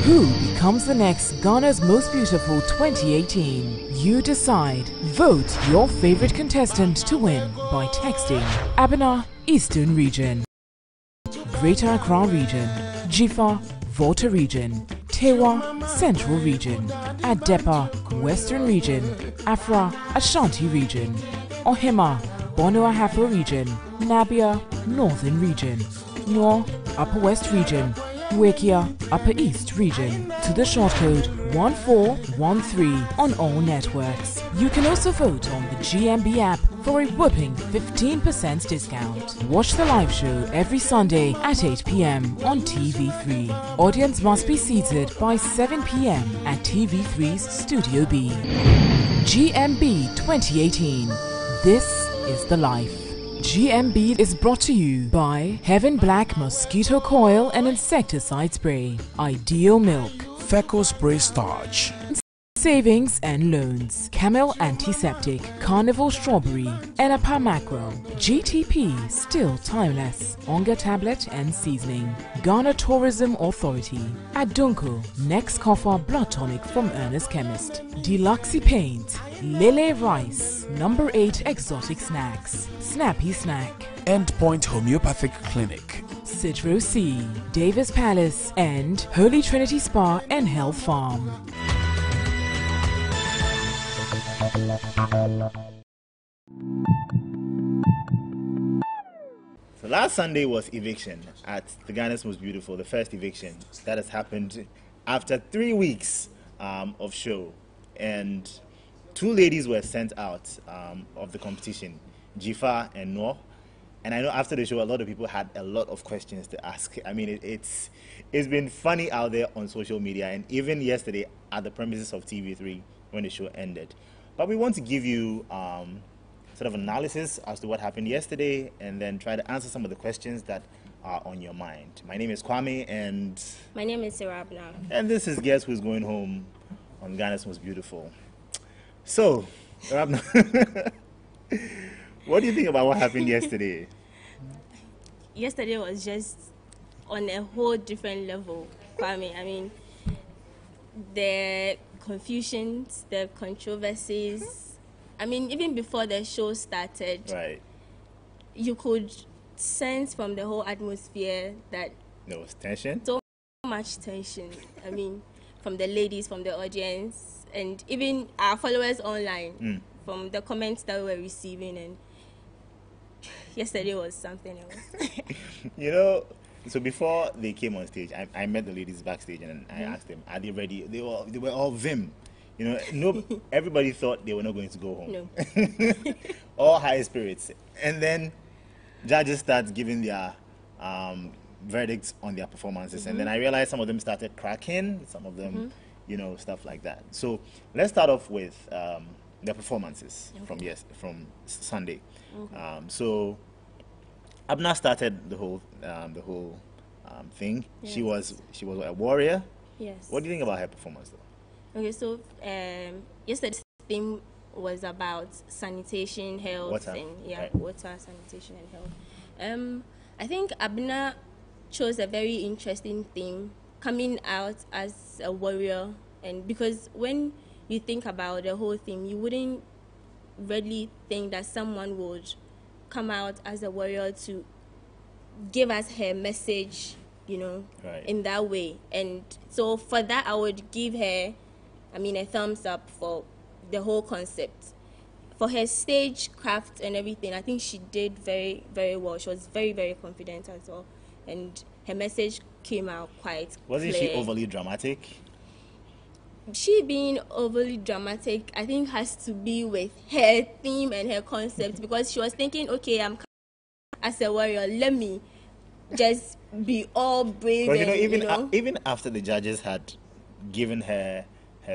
Who becomes the next Ghana's Most Beautiful 2018? You decide. Vote your favorite contestant to win by texting Abena, Eastern Region, Greater Accra Region, Jifa, Volta Region, Tewa, Central Region, Adepa, Western Region, Afra, Ashanti Region, Ohima, Bono Ahafo Region, Nabia, Northern Region, Nor, Upper West Region, Wakia, Upper East Region, to the short code 1413 on all networks. You can also vote on the GMB app for a whopping 15% discount. Watch the live show every Sunday at 8 p.m. on TV3. Audience must be seated by 7 p.m. at TV3's Studio B. GMB 2018. This is the life. GMB is brought to you by Heaven Black Mosquito Coil and Insecticide Spray, Ideal Milk, Feco Spray Starch, Savings and Loans, Camel Antiseptic, Carnival Strawberry, Enapa Macro, GTP Still Timeless, Onga Tablet and Seasoning, Ghana Tourism Authority, Adunko, Next Coffer Blood Tonic from Ernest Chemist, Deluxe Paint, Lele Rice, Number 8 Exotic Snacks, Snappy Snack, Endpoint Homeopathic Clinic, Citro C, Davis Palace, and Holy Trinity Spa and Health Farm. So last Sunday was eviction at the Ghana's Most Beautiful, the first eviction that has happened after 3 weeks of show, and 2 ladies were sent out of the competition, Jifa and Noor. And I know after the show, a lot of people had a lot of questions to ask. I mean, it's been funny out there on social media, and even yesterday at the premises of TV3 when the show ended. But we want to give you sort of analysis as to what happened yesterday, and then try to answer some of the questions that are on your mind. My name is Kwame, and my name is Sarabna. And this is Guess Who's Going Home on Ghana's Most Beautiful. So, Sarabna, what do you think about what happened yesterday? Yesterday was just on a whole different level, Kwame. I mean, the confusions, the controversies. I mean, even before the show started, right, you could sense from the whole atmosphere that there was tension. So much tension. I mean, from the ladies, from the audience, and even our followers online, from the comments that we were receiving. And yesterday was something else. You know, so before they came on stage, I met the ladies backstage, and I asked them, are they ready? They were all vim. You know, no, everybody thought they were not going to go home. No. All high spirits. And then judges start giving their verdicts on their performances. And then I realized some of them started cracking, some of them, you know, stuff like that. So let's start off with the performances from Sunday. So Abna started the whole thing. Yes. She was a warrior. Yes. What do you think about her performance, though? Okay, so yesterday's theme was about sanitation, health, water. And Right. water, sanitation, and health. I think Abna chose a very interesting theme, coming out as a warrior, and because when you think about the whole theme, you wouldn't really think that someone would come out as a warrior to give us her message, you know, in that way. And so for that, I would give her, a thumbs up for the whole concept. For her stage craft and everything, I think she did very, very well. She was very, very confident as well. And her message came out quite Wasn't clear. she overly dramatic? She being overly dramatic, I think, has to be with her theme and her concept, because she was thinking, okay, I'm as a warrior, let me just be all brave. But and, even after the judges had given her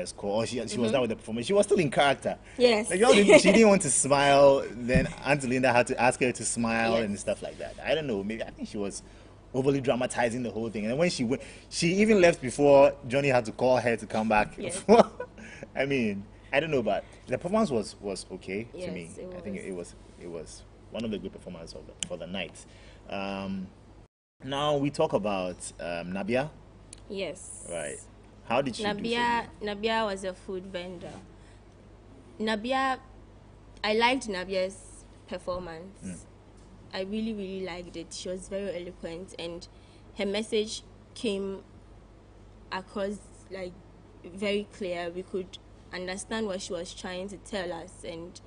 score, or she was done with the performance, she was still in character. Yes. Like, she didn't want to smile. Then Auntie Linda had to ask her to smile and stuff like that. I don't know. Maybe I think she was overly dramatizing the whole thing. And when she went, she even left before Johnny had to call her to come back. Yes. I mean, I don't know, but the performance was okay to me. It I think it was one of the good performances for the night. Now we talk about Nabia. Yes. Right. How did she do for you? Nabia was a food vendor. Nabia, I liked Nabia's performance. I really, really liked it. She was very eloquent, and her message came across like very clear. We could understand what she was trying to tell us, and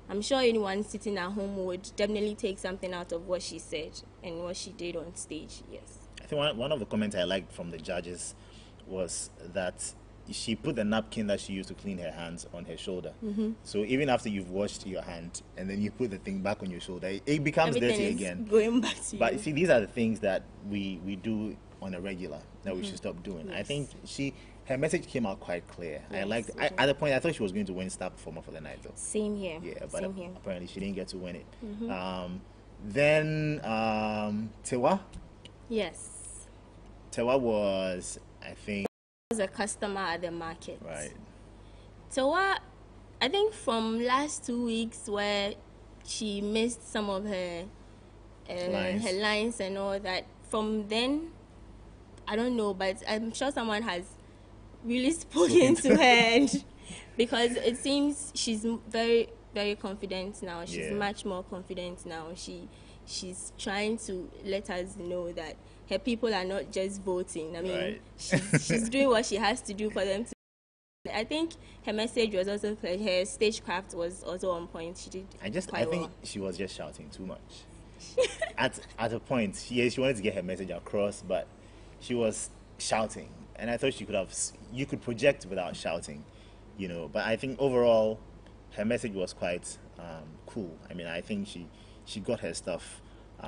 I'm sure anyone sitting at home would definitely take something out of what she said and what she did on stage. Yes. I think one of the comments I liked from the judges was that she put the napkin that she used to clean her hands on her shoulder. So even after you've washed your hand and then you put the thing back on your shoulder, it becomes Everything dirty is again. going back to But you. see, these are the things that we do on a regular that we should stop doing. Yes. I think her message came out quite clear. I Yes, liked. it did. At the point, I thought she was going to win Star Performer for the night, though. Same here. Yeah, but Same here. apparently she didn't get to win it. Then Tewa. Yes. Tewa was, I think, Was a customer at the market. right. So what? I think from last 2 weeks where she missed some of her Lines. her lines and all that. From then, I don't know, but I'm sure someone has really spoken to her, and because it seems she's very, very confident now. She's Yeah. much more confident now. She's trying to let us know that her people are not just voting. I mean, Right. she's doing what she has to do for them to. I think her message was also clear. Her stagecraft was also on point. She did I quite think well. she was just shouting too much. at a point, she wanted to get her message across, but she was shouting, and I thought you could project without shouting, you know. But I think overall, her message was quite cool. I mean, I think she got her stuff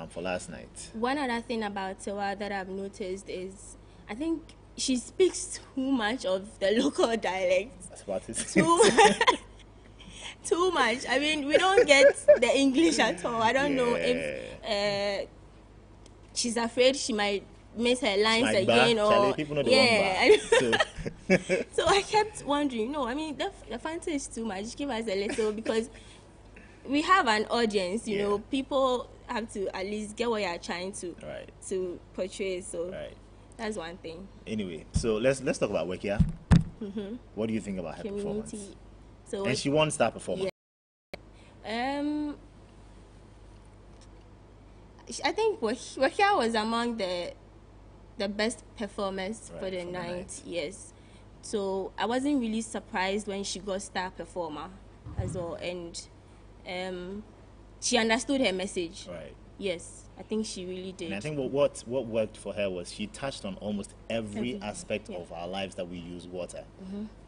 for last night. One other thing about Tewa that I've noticed is I think she speaks too much of the local dialect. That's about it. Too much. I mean, we don't get the English at all. I don't know if she's afraid she might miss her lines Like again, bar, or Charlie, people know the wrong bar. So, So I kept wondering. No, I mean the Fanta is too much. Give us a little because we have an audience. You know, people have to at least get what you are trying to right. to portray. So Right. that's one thing. Anyway, so let's talk about Wekia. What do you think about her performance? Community. So And she won Star Performer. I think Wakia was among the best performers Right, for the for the night. night. Yes. So I wasn't really surprised when she got Star Performer as well, and she understood her message. Right. Yes, I think she really did. And I think what worked for her was she touched on almost every aspect yeah. of our lives that we use water,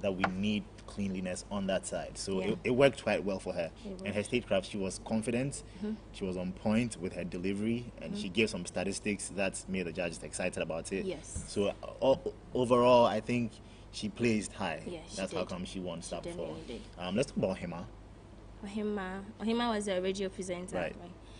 that we need cleanliness on that side. So Yeah. it worked quite well for her. It And her stagecraft, she was confident, she was on point with her delivery, and she gave some statistics that made the judges excited about it. Yes. So overall, I think she placed high. Yeah, she That's how did. come she won Star Performer. definitely Let's talk about Hema. Ohima was a radio presenter. Right.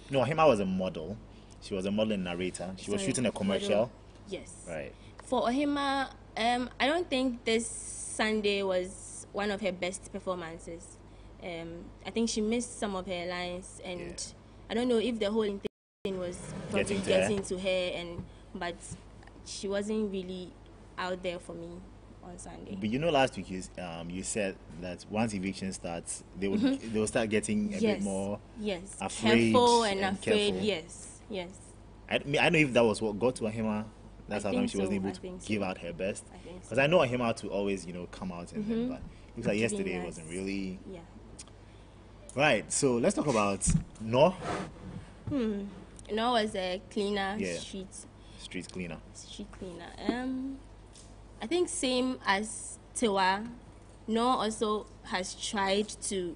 No, Hema was a model. She was a model and narrator. She was Sorry, shooting a commercial. model. Yes. Right. For Ohima, I don't think this Sunday was one of her best performances. I think she missed some of her lines, and Yeah. I don't know if the whole thing was probably Getting to her. getting to her, but she wasn't really out there for me on Sunday. But you know, last week you said that once eviction starts, they will start getting a bit more. Yes. afraid Careful and and afraid. careful. Yes. Yes. I don't know if that was what got to Ahima. That's I how come think she wasn't so, able I to think so. give out her best. I think so. Because I know Ahima to always come out and then, but looks like Giving yesterday us- wasn't really Yeah. right. So let's talk about No No was a cleaner, Yeah. street cleaner. cleaner. I think same as Tewa, No also has tried to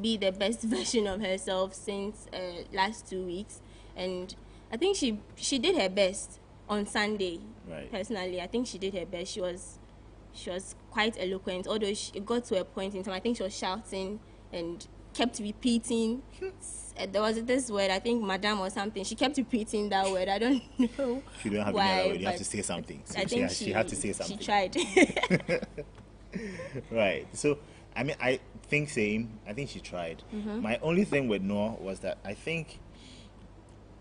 be the best version of herself since last 2 weeks, and I think she did her best on Sunday. Right. Personally, I think she did her best. She was quite eloquent, although it got to a point in time. I think she was shouting and kept repeating. There was this word, I think Madame or something. She kept repeating that word. I don't know You don't have why. any other way. You have but to say something. So I think she had to say something. She tried. Right. So, I mean, I think same. I think she tried. My only thing with Noah was that I think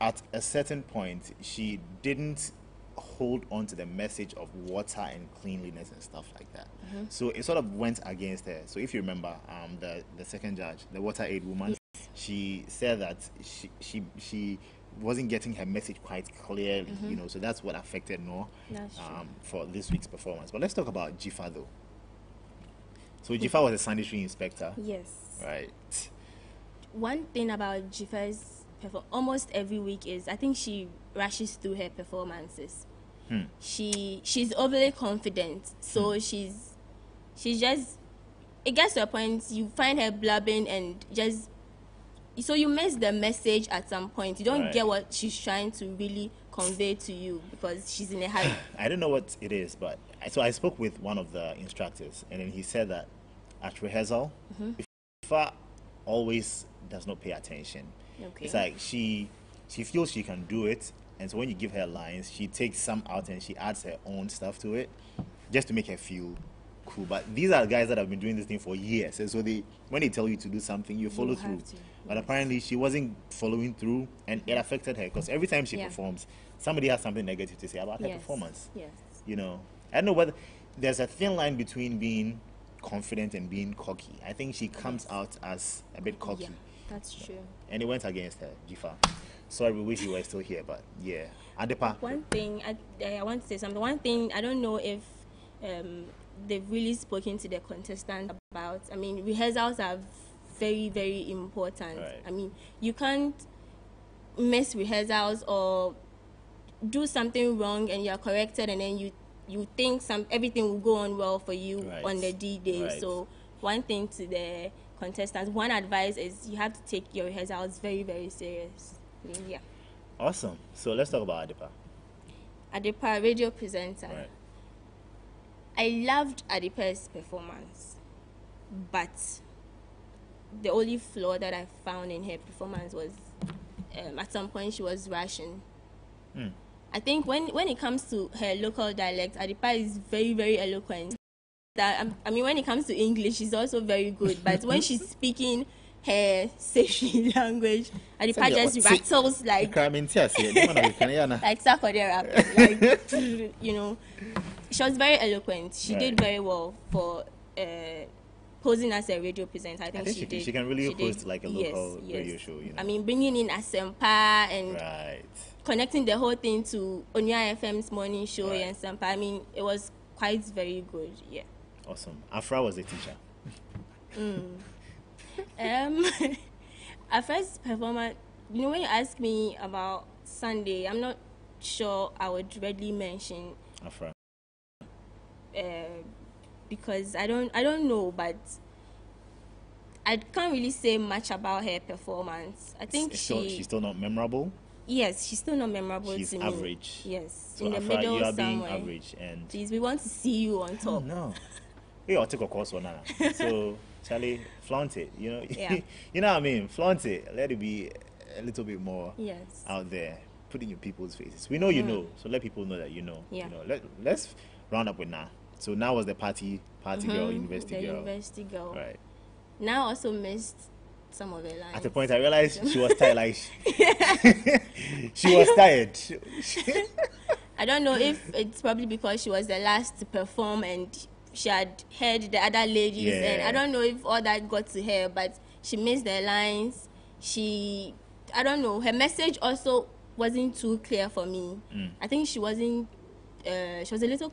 at a certain point she didn't hold on to the message of water and cleanliness and stuff like that. So it sort of went against her. So if you remember, the second judge, the water aid woman, she said that she wasn't getting her message quite clearly, you know, so that's what affected Noor for this week's performance. But let's talk about Jifa though. So Jifa was a sanitary inspector. Yes. Right. One thing about Jifa's almost every week is I think she rushes through her performances. She's overly confident, so she's just, it gets to a point you find her blabbing and just, so you miss the message at some point. You don't get what she's trying to really convey to you because she's in a hurry. I don't know what it is, but so I spoke with one of the instructors, and then he said that at rehearsal, Jifa always does not pay attention. Okay. It's like she feels she can do it, and so when you give her lines, she takes some out and she adds her own stuff to it, just to make her feel cool. But these are guys that have been doing this thing for years, and so when they tell you to do something, you follow through. But apparently, she wasn't following through, and it affected her because every time she performs, somebody has something negative to say about her performance. Yes. You know, I don't know whether there's a thin line between being confident and being cocky. I think she comes out as a bit cocky. Yeah, that's true. And it went against her, Jifa. Sorry, we wish you were still here, but yeah. Adepa. One thing, I want to say something. One thing, I don't know if they've really spoken to the contestant about. I mean, rehearsals are very, very important. Right. I mean, you can't miss rehearsals or do something wrong and you're corrected and then you think everything will go on well for you on the D-Day. Right. So one thing to the contestants, one advice is you have to take your rehearsals very, very serious. Yeah. Awesome. So let's talk about Adepa. Adepa, radio presenter. Right. I loved Adepa's performance, but the only flaw that I found in her performance was at some point she was rushing. I think when it comes to her local dialect, Adepa is very, very eloquent. I mean, when it comes to English, she's also very good. But when she's speaking her Seshi language, Adepa just rattles like Sakodera. Like, you know, she was very eloquent. She did very well for posing as a radio presenter. I think she did. She can really host like a local radio show. You know? I mean, bringing in Asempa and connecting the whole thing to Onya FM's morning show and Asempa. I mean, it was quite very good. Yeah. Awesome. Afra was a teacher. Afra's performance, you know, when you ask me about Sunday, I'm not sure I would readily mention Afra. Because I don't know, but I can't really say much about her performance. I think she's still not memorable. Yes, she's still not memorable she's to me. Average. Yes, so in the Afra, middle you are somewhere. being average, and please, we want to see you on top. Oh, no. I'll take a course on that. So, Charlie, flaunt it. You know, you know what I mean. Flaunt it. Let it be a little bit more out there. Put in your people's faces. We know you know, so let people know that you know. Yeah. You know. Let's round up with Na. So now was the party girl, university girl. University girl. Right. Now also missed some of her lines. At the point, I realized she was tired. Like she was tired. I don't know if it's probably because she was the last to perform and she had heard the other ladies, and I don't know if all that got to her, but she missed the lines. I don't know, her message also wasn't too clear for me. I think she wasn't, she was a little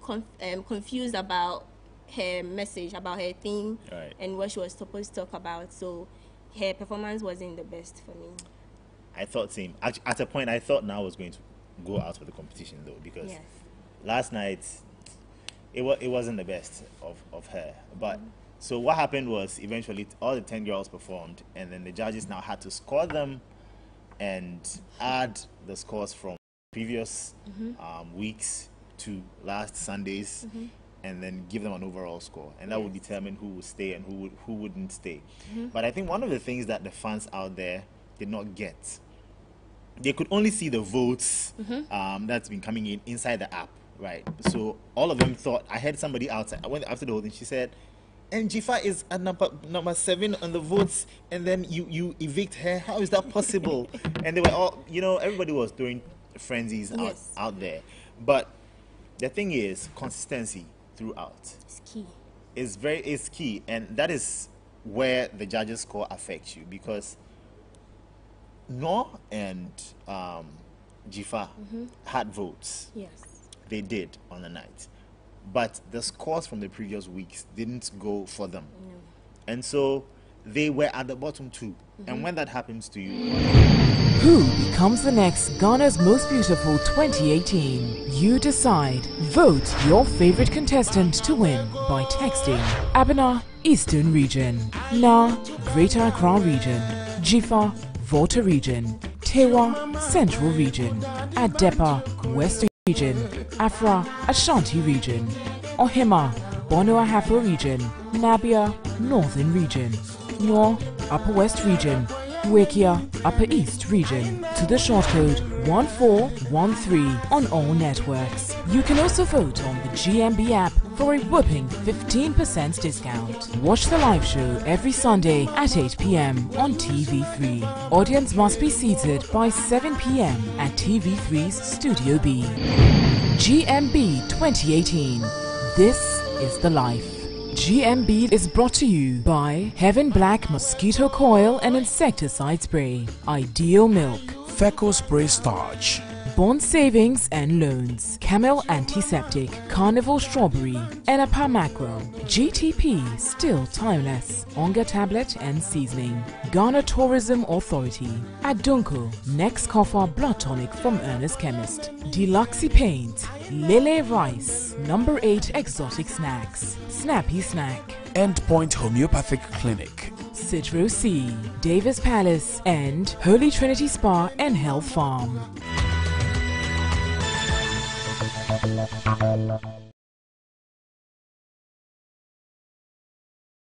confused about her message, about her theme, and what she was supposed to talk about. So her performance wasn't the best for me. I thought same. At a point, I thought Now was going to go out for the competition though, because last night it wasn't the best of her. But so what happened was eventually all the 10 girls performed, and then the judges now had to score them and add the scores from previous weeks to last Sunday's, and then give them an overall score, and that would determine who would stay and who wouldn't stay. But I think one of the things that the fans out there did not get, they could only see the votes that's been coming in inside the app, right? So all of them thought, I heard somebody outside, I went after the whole thing, she said, and Jifa is at number 7 on the votes, and then you evict her. How is that possible? And they were all, you know, everybody was throwing frenzies out there. But the thing is, consistency throughout It's key. is key, and that is where the judges' score affects you, because Noor and Jifa had votes. Yes. They did on the night, but the scores from the previous weeks didn't go for them, and so they were at the bottom too. And when that happens to you, Who becomes the next Ghana's Most Beautiful 2018? You decide. Vote your favorite contestant to win by texting Abena, Eastern Region, Na, Greater Accra Region, Jifa, Volta Region, Tewa, Central Region, Adepa, West Region, Afra, Ashanti Region, Ohima, Bono Ahafo Region, Nabia, Northern Region, Noor, Upper West Region, Wakia, Upper East Region, to the short code 1413 on all networks. You can also vote on the GMB app for a whopping 15% discount. Watch the live show every Sunday at 8 p.m. on TV3. Audience must be seated by 7 p.m. at TV3's Studio B. GMB 2018. This is the life. GMB is brought to you by Heaven Black Mosquito Coil and Insecticide Spray, Ideal Milk, Fecal Spray Starch, Bond Savings and Loans, Camel Antiseptic, Carnival Strawberry, Enapa Macro, GTP Still Timeless, Onga Tablet and Seasoning, Ghana Tourism Authority, Adunko, Next Coffer Blood Tonic from Ernest Chemist, Deluxe Paint, Lele Rice, Number 8 Exotic Snacks, Snappy Snack, Endpoint Homeopathic Clinic, Citro C, Davis Palace, and Holy Trinity Spa and Health Farm.